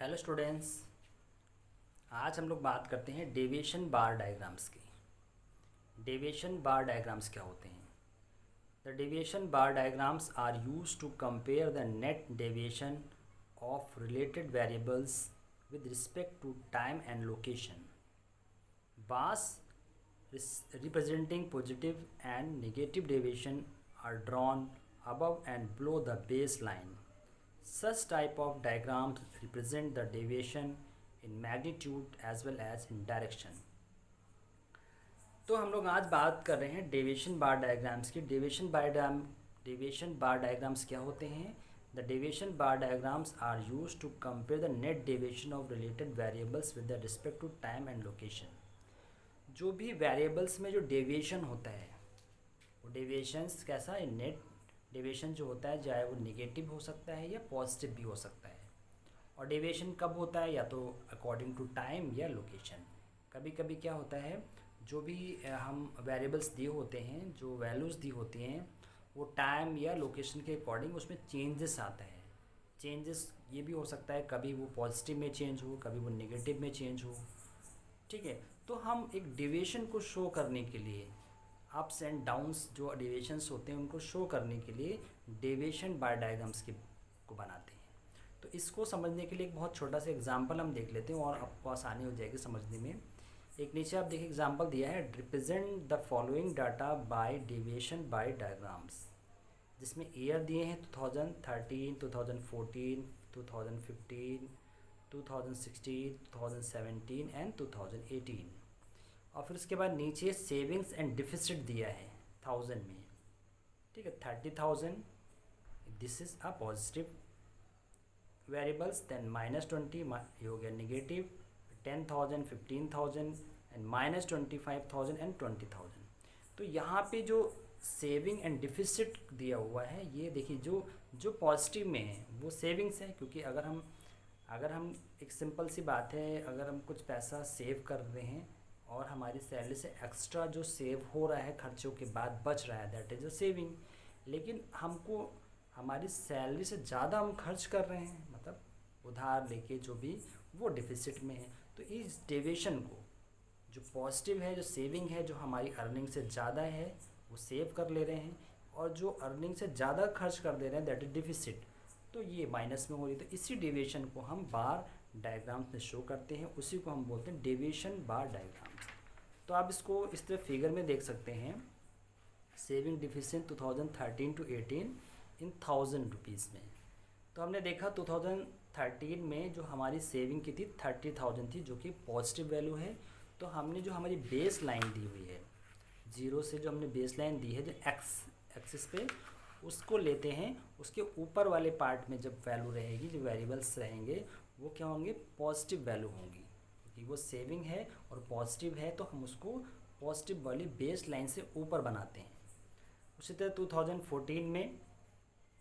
Hello students. आज हम लोग बात करते हैं डेविएशन बार डायग्राम्स की। डेविएशन बार डायग्राम्स क्या होते हैं? The deviation bar diagrams are used to compare the net deviation of related variables with respect to time and location. Bars representing positive and negative deviation are drawn above and below the baseline. Such type of diagrams represent the deviation in magnitude as well as in direction. तो हम लोग आज बात कर रहे हैं deviation bar diagrams की। Deviation bar diagrams क्या होते हैं? The deviation bar diagrams are used to compare the net deviation of related variables with respect to time and location. जो भी वेरिएबल्स में जो डेविएशन होता है वो डेविएशंस कैसा है? नेट डेविएशन जो होता है चाहे वो नेगेटिव हो सकता है या पॉजिटिव भी हो सकता है। और डेविएशन कब होता है? या तो अकॉर्डिंग टू टाइम या लोकेशन। कभी कभी क्या होता है, जो भी हम वेरिएबल्स दिए होते हैं, जो वैल्यूज़ दी होती हैं, वो टाइम या लोकेशन के अकॉर्डिंग उसमें चेंजेस आता है। चेंजेस ये भी हो सकता है कभी वो पॉजिटिव में चेंज हो, कभी वो नेगेटिव में चेंज हो। ठीक है, तो हम एक डेविएशन को शो करने के लिए, अप्स एंड डाउन्स जो डेविएशंस होते हैं उनको शो करने के लिए डेविएशन बार डायग्राम्स को बनाते हैं। तो इसको समझने के लिए एक बहुत छोटा सा एग्जाम्पल हम देख लेते हैं और आपको आसानी हो जाएगी समझने में। एक नीचे आप देखिए एग्जाम्पल दिया है, represent the following data by deviation by diagrams, जिसमें ईयर दिए हैं 2013, 2014, 2015, 2016, 2017 एंड 2018। और फिर उसके बाद नीचे सेविंग्स एंड डिफिसिट दिया है 1000 में। ठीक है, 30,000 this is a positive variables, then -20 ये हो गया नेगेटिव, 10,000, 15,000 एंड -25,000 एंड 20,000। तो यहाँ पे जो सेविंग एंड डिफिसिट दिया हुआ है, ये देखिए जो पॉजिटिव में है वो सेविंग्स है, क्योंकि अगर हम एक सिंपल सी बात है, अगर हम कुछ पैसा सेव कर रहे हैं और हमारी सैलरी से एक्स्ट्रा जो सेव हो रहा है खर्चों के बाद बच रहा है, दैट इज़ अ सेविंग। लेकिन हमको हमारी सैलरी से ज़्यादा हम खर्च कर रहे हैं, मतलब उधार लेके जो भी, वो डिफिसिट में है। तो इस डेविएशन को, जो पॉजिटिव है, जो सेविंग है, जो हमारी अर्निंग से ज़्यादा है वो सेव कर ले रहे हैं, और जो अर्निंग से ज़्यादा खर्च कर दे रहे हैं दैट इज डिफिसिट, तो ये माइनस में हो रही है। तो इसी डेविएशन को हम बार डायग्राम्स में शो करते हैं, उसी को हम बोलते हैं डेविएशन बार डायग्राम्स। तो आप इसको इस तरह फिगर में देख सकते हैं, saving deficit 2013 to 18 in 1000 rupees में। तो हमने देखा 2013 में जो हमारी सेविंग की थी 30,000 थी, जो कि पॉजिटिव वैल्यू है। तो हमने जो हमारी बेस लाइन दी हुई है, जीरो से जो हमने बेस लाइन दी है जो एक्सिस पे, उसको लेते हैं, उसके ऊपर वाले पार्ट में जब वैल्यू रहेगी, जो वेरिएबल्स रहेंगे वो क्या होंगे? पॉजिटिव वैल्यू होंगी, क्योंकि वो सेविंग है और पॉजिटिव है, तो हम उसको पॉजिटिव वाली बेस लाइन से ऊपर बनाते हैं। उसी तरह 2014 में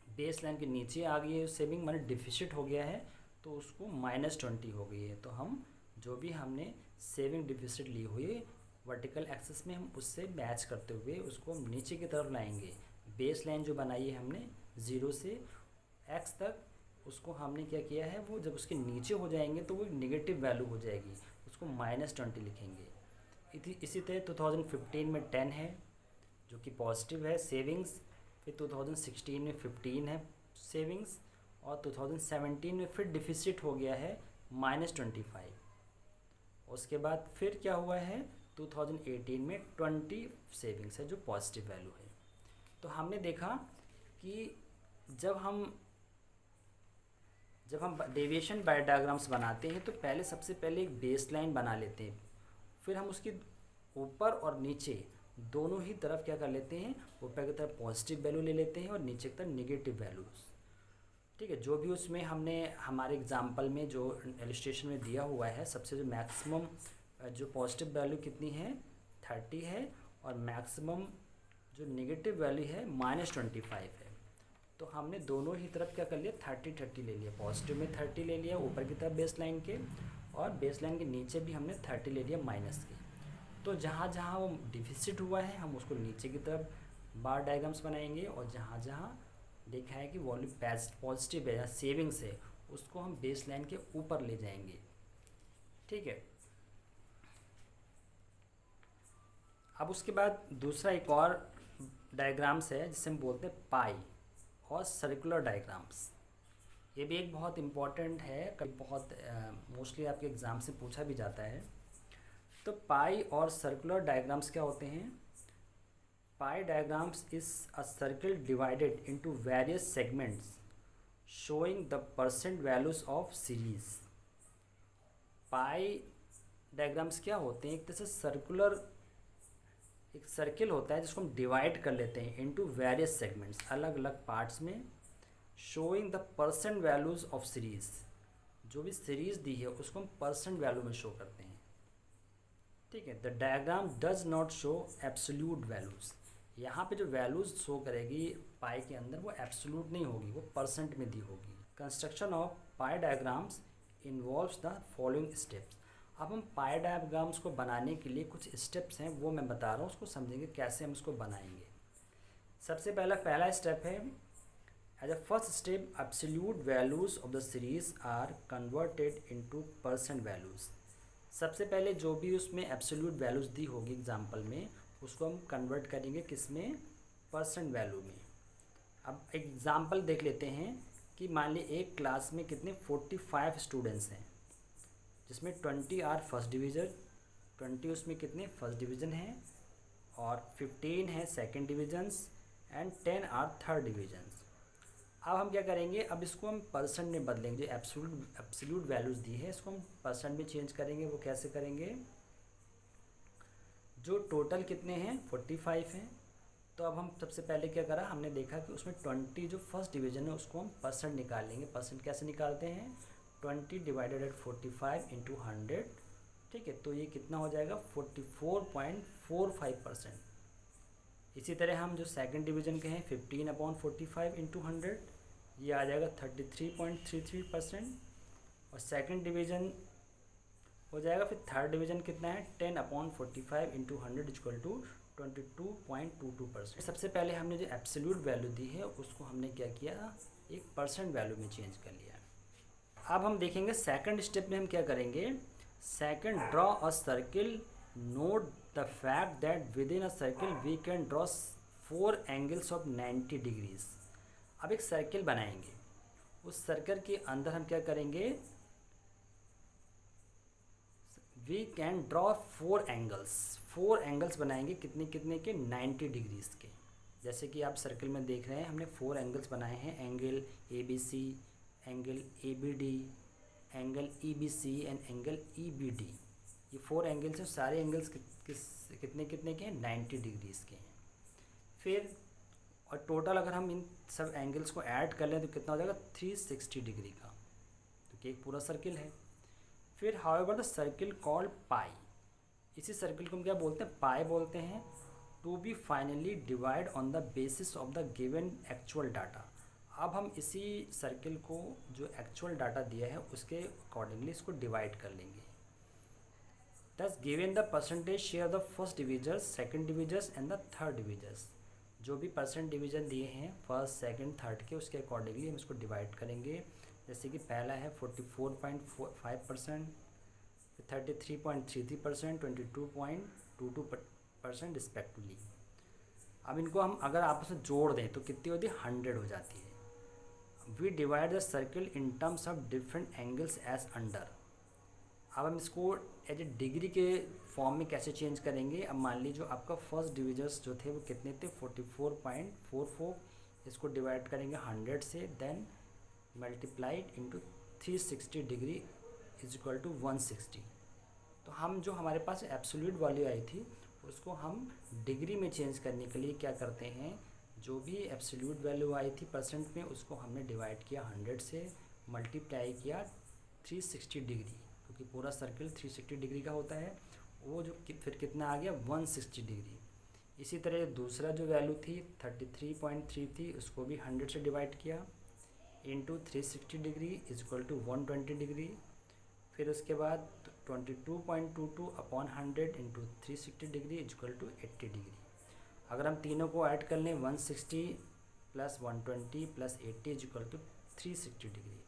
बेस लाइन के नीचे आ गई है सेविंग, माने डिफिसिट हो गया है, तो उसको -20 हो गई है। तो हम जो भी हमने सेविंग डिफिसिट ली हुई वर्टिकल एक्सिस में, हम उससे मैच करते हुए उसको हम नीचे की तरफ लाएंगे। बेस लाइन जो बनाई है हमने 0 से x तक, उसको हमने क्या किया है, वो जब उसके नीचे हो जाएंगे तो वो नेगेटिव वैल्यू हो जाएगी, उसको -20 लिखेंगे। इसी तरह 2015 में 10 है जो कि पॉजिटिव है सेविंग्स, फिर 2016 में 15 है सेविंग्स, और 2017 में फिर डिफिसिट हो गया है -25। उसके बाद फिर क्या हुआ है, 2018 में 20 सेविंग्स है जो पॉजिटिव वैल्यू है। तो हमने देखा कि जब हम डेविएशन बाय डायग्राम्स बनाते हैं तो पहले सबसे पहले एक बेस लाइन बना लेते हैं, फिर हम उसके ऊपर और नीचे दोनों ही तरफ क्या कर लेते हैं, ऊपर की तरफ पॉजिटिव वैल्यू ले लेते हैं और नीचे की तरफ नेगेटिव वैल्यूज़। ठीक है, जो भी उसमें हमने हमारे एग्जांपल में जो इलस्ट्रेशन में दिया हुआ है, सबसे जो मैक्सिमम जो पॉजिटिव वैल्यू कितनी है 30 है, और मैक्सिमम जो नेगेटिव वैल्यू है -25 है। तो हमने दोनों ही तरफ क्या कर लिया, 30 ले लिया, पॉजिटिव में 30 ले लिया ऊपर की तरफ बेस लाइन के, और बेस लाइन के नीचे भी हमने 30 ले लिया माइनस के। तो जहाँ जहाँ वो डिफिसिट हुआ है हम उसको नीचे की तरफ बार डायग्राम्स बनाएंगे, और जहाँ जहाँ देखा है कि वॉल्यूम पॉजिटिव है या सेविंग्स है उसको हम बेस लाइन के ऊपर ले जाएंगे। ठीक है, अब उसके बाद दूसरा एक और डायग्राम्स है जिसे हम बोलते हैं पाई और सर्कुलर डायग्राम्स। ये भी एक बहुत इम्पॉर्टेंट है, कभी बहुत मोस्टली आपके एग्ज़ाम से पूछा भी जाता है। तो पाई और सर्कुलर डायग्राम्स क्या होते हैं? Pie diagrams is a circle divided into various segments showing the percent values of series. Pie diagrams क्या होते हैं? एक तरह से सर्कुलर एक सर्किल होता है जिसको हम डिवाइड कर लेते हैं इनटू वेरियस सेगमेंट्स, अलग अलग पार्ट्स में, showing the percent values of series. जो भी सीरीज दी है उसको हम परसेंट वैल्यू में शो करते हैं। ठीक है, the diagram does not show absolute values. यहाँ पे जो वैल्यूज शो करेगी पाई के अंदर वो एब्सोल्यूट नहीं होगी, वो परसेंट में दी होगी। Construction of pi diagrams involves the following steps. अब हम पाई डायग्राम्स को बनाने के लिए कुछ स्टेप्स हैं वो मैं बता रहा हूँ, उसको समझेंगे कैसे हम उसको बनाएंगे। सबसे पहला स्टेप है, as a first step absolute values of the series are converted into percent values. सबसे पहले जो भी उसमें एब्सोल्यूट वैल्यूज दी होगी एग्जाम्पल में, उसको हम कन्वर्ट करेंगे किसमें? परसेंट वैल्यू में। अब एग्जाम्पल देख लेते हैं कि मान ली एक क्लास में कितने 45 स्टूडेंट्स हैं, जिसमें 20 आर फर्स्ट डिवीज़न, 20 उसमें कितने फर्स्ट डिवीज़न हैं, और 15 है second divisions and 10 are third divisions. अब हम क्या करेंगे? अब इसको हम परसेंट में बदलेंगे। जो एब्सोल्यूट वैल्यूज़ दी है इसको हम परसेंट में चेंज करेंगे। वो कैसे करेंगे? जो टोटल कितने हैं 45 हैं, तो अब हम सबसे पहले क्या करा, हमने देखा कि उसमें 20 जो फर्स्ट डिवीज़न है उसको हम परसेंट निकाल लेंगे। परसेंट कैसे निकालते हैं? 20 डिवाइडेड एट 45 इंटू 100। ठीक है, तो ये कितना हो जाएगा? 44.45%। इसी तरह हम जो सेकंड डिवीज़न के हैं 15/45 इंटू 100, ये आ जाएगा 33.33%। और सेकंड डिवीज़न हो जाएगा, फिर थर्ड डिवीज़न कितना है? 10/45 इंटू 100 इक्वल टू 22.22%। सबसे पहले हमने जो एब्सोल्यूट वैल्यू दी है उसको हमने क्या किया? एक परसेंट वैल्यू में चेंज कर लिया। अब हम देखेंगे सेकंड स्टेप में हम क्या करेंगे। Second, draw a circle, note the fact that within a circle we can draw 4 angles of 90 degrees. अब एक सर्किल बनाएंगे, उस सर्कल के अंदर हम क्या करेंगे? वी कैन ड्रॉ 4 एंगल्स बनाएंगे। कितने कितने के? 90 डिग्रीज के। जैसे कि आप सर्किल में देख रहे हैं हमने 4 एंगल्स बनाए हैं, angle ABC, angle ABD, angle EBC and angle EBD। ये 4 एंगल्स हैं, सारे एंगल्स कितने कितने के हैं? 90 डिग्रीज के हैं। फिर और टोटल अगर हम इन सब एंगल्स को ऐड कर लें तो कितना हो जाएगा? 360 डिग्री का, तो एक पूरा सर्किल है। फिर हाउएवर द सर्किल कॉल्ड पाई, इसी सर्किल को हम क्या बोलते हैं? पाई बोलते हैं। To be finally divide on the basis of the given actual data. अब हम इसी सर्किल को जो एक्चुअल डाटा दिया है उसके अकॉर्डिंगली इसको डिवाइड कर लेंगे। दस given the percentage share the first divisors, second divisors and the third divisors. जो भी परसेंट डिवीजन दिए हैं फर्स्ट सेकंड थर्ड के, उसके अकॉर्डिंगली हम इसको डिवाइड करेंगे। जैसे कि पहला है 44.5%, 33.33%, 22.22% रिस्पेक्टिवली। अब इनको हम अगर आपस में जोड़ दें तो कितनी होती है? 100 हो जाती है। We divide the circle in terms of different angles as under. अब हम इसको एज ए डिग्री के फॉर्म में कैसे चेंज करेंगे? अब मान लीजिए आपका फर्स्ट डिविजर्स जो थे वो कितने थे? 44.44। इसको डिवाइड करेंगे 100 से, then multiplied into 360 degree is equal to 160। तो हम जो हमारे पास एब्सोल्यूट वैल्यू आई थी उसको हम डिग्री में चेंज करने के लिए क्या करते हैं? जो भी एब्सोल्यूट वैल्यू आई थी परसेंट में उसको हमने डिवाइड किया 100 से, मल्टीप्लाई किया 360 डिग्री, क्योंकि पूरा सर्किल 360 डिग्री का होता है। वो जो फिर कितना आ गया? 160 डिग्री। इसी तरह दूसरा जो वैल्यू थी 33.3 थी, उसको भी 100 से डिवाइड किया into 360 degree is equal to 120 degree. फिर उसके बाद 22.22 upon 100 into 360 degree is equal to 80 degree. अगर हम तीनों को ऐड कर लें 160 plus 120 plus 80 is equal to 360 degree.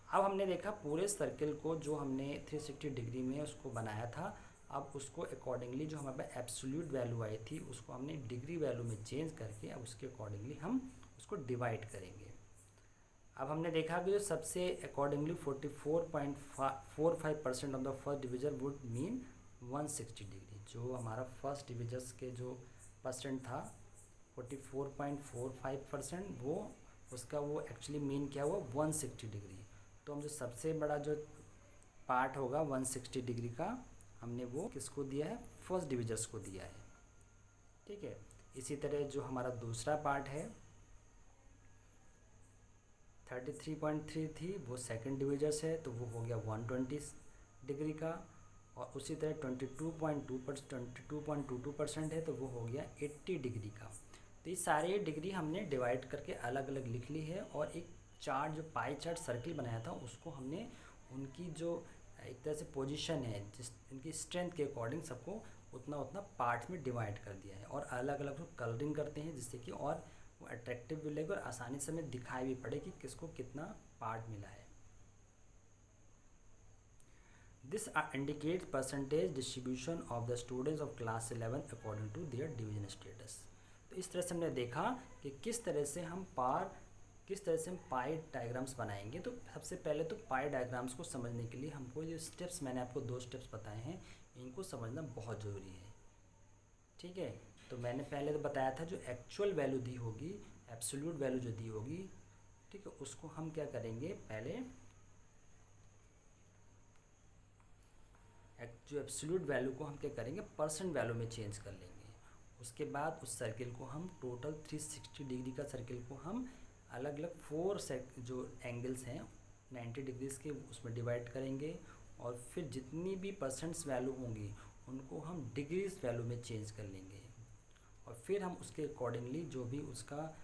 अब हमने देखा पूरे सर्किल को जो हमने 360 डिग्री में उसको बनाया था, अब उसको अकॉर्डिंगली जो हमारे पास एब्सोल्यूट वैल्यू आई थी उसको हमने डिग्री वैल्यू में चेंज करके अब उसके अकॉर्डिंगली हम उसको डिवाइड करेंगे। अब हमने देखा कि जो सबसे accordingly 44.45% of the first division would mean 160 degree. जो हमारा फर्स्ट डिविजर्स के जो परसेंट था 44.45%, वो उसका वो एक्चुअली मीन क्या हुआ 160 डिग्री। तो हम जो सबसे बड़ा जो पार्ट होगा 160 डिग्री का हमने वो किसको दिया है, फर्स्ट डिविजर्स को दिया है। ठीक है, इसी तरह जो हमारा दूसरा पार्ट है 33.3 थी वो सेकंड डिविजर्स है तो वो हो गया 120 डिग्री का, और उसी तरह 22.22% है तो वो हो गया 80 डिग्री का। तो ये सारे डिग्री हमने डिवाइड करके अलग अलग लिख ली है, और एक चार्ट जो पाई चार्ट सर्किल बनाया था उसको हमने उनकी जो एक तरह से पोजीशन है जिस इनकी स्ट्रेंथ के अकॉर्डिंग सबको उतना उतना पार्ट में डिवाइड कर दिया है, और अलग अलग कलरिंग करते हैं जिससे कि और वो अट्रैक्टिव भी लगे और आसानी से हमें दिखाई भी पड़े कि किसको कितना पार्ट मिला है। This indicate percentage distribution of the students of class 11 according to their division status. तो इस तरह से हमने देखा कि किस तरह से हम पाई डायग्राम्स बनाएंगे। तो सबसे पहले तो पाई डायग्राम्स को समझने के लिए हमको जो स्टेप्स मैंने आपको 2 स्टेप्स बताए हैं इनको समझना बहुत ज़रूरी है। ठीक है, तो मैंने पहले तो बताया था जो एक्चुअल वैल्यू दी होगी, एब्सोल्यूट वैल्यू जो दी होगी, ठीक है, उसको हम क्या करेंगे, पहले जो एब्सोल्यूट वैल्यू को हम क्या करेंगे परसेंट वैल्यू में चेंज कर लेंगे। उसके बाद उस सर्किल को हम टोटल 360 डिग्री का सर्किल को हम अलग अलग 4 जो एंगल्स हैं 90 डिग्रीज़ के उसमें डिवाइड करेंगे, और फिर जितनी भी परसेंट्स वैल्यू होंगी उनको हम डिग्रीज वैल्यू में चेंज कर लेंगे, और फिर हम उसके अकॉर्डिंगली जो भी उसका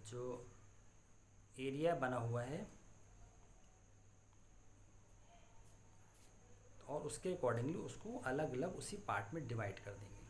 जो एरिया बना हुआ है और उसके अकॉर्डिंगली उसको अलग अलग उसी पार्ट में डिवाइड कर देंगे।